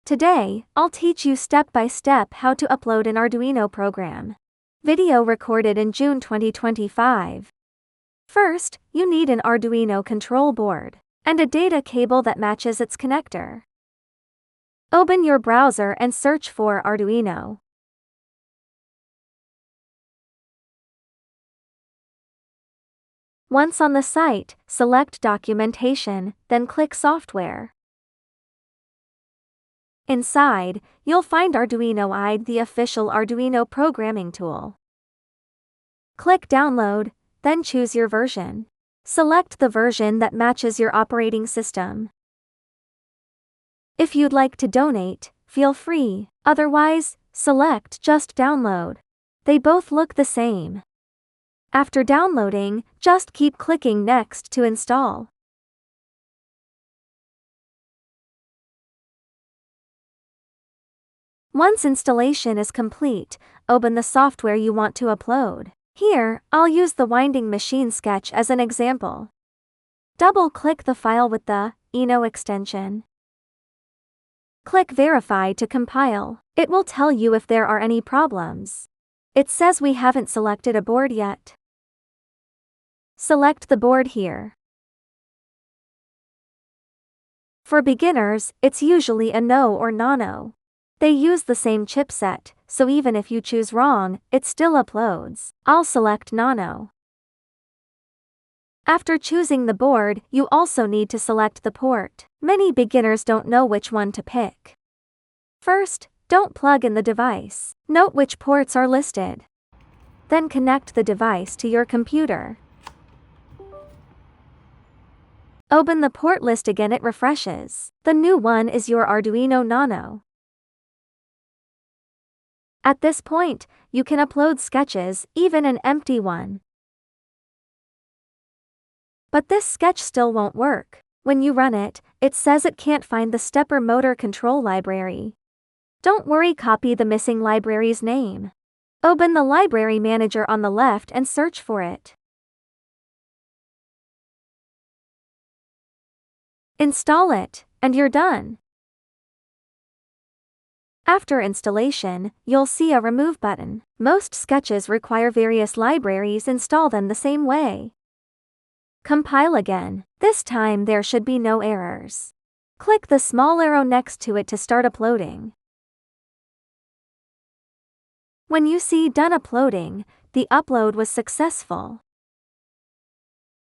Today, I'll teach you step by step how to upload an Arduino program. Video recorded in June 2025. First, you need an Arduino control board and a data cable that matches its connector. Open your browser and search for Arduino. Once on the site, select Documentation, then click Software. Inside, you'll find Arduino IDE, the official Arduino programming tool. Click Download, then choose your version. Select the version that matches your operating system. If you'd like to donate, feel free, otherwise, select Just Download. They both look the same. After downloading, just keep clicking Next to install. Once installation is complete, open the software you want to upload. Here, I'll use the winding machine sketch as an example. Double-click the file with the Arduino extension. Click Verify to compile. It will tell you if there are any problems. It says we haven't selected a board yet. Select the board here. For beginners, it's usually a no or nano. They use the same chipset, so even if you choose wrong, it still uploads. I'll select nano. After choosing the board, you also need to select the port. Many beginners don't know which one to pick. First, don't plug in the device. Note which ports are listed. Then connect the device to your computer. Open the port list again, it refreshes. The new one is your Arduino Nano. At this point, you can upload sketches, even an empty one. But this sketch still won't work. When you run it, it says it can't find the stepper motor control library. Don't worry, copy the missing library's name. Open the library manager on the left and search for it. Install it, and you're done. After installation, you'll see a Remove button. Most sketches require various libraries. Install them the same way. Compile again. This time there should be no errors. Click the small arrow next to it to start uploading. When you see Done uploading, the upload was successful.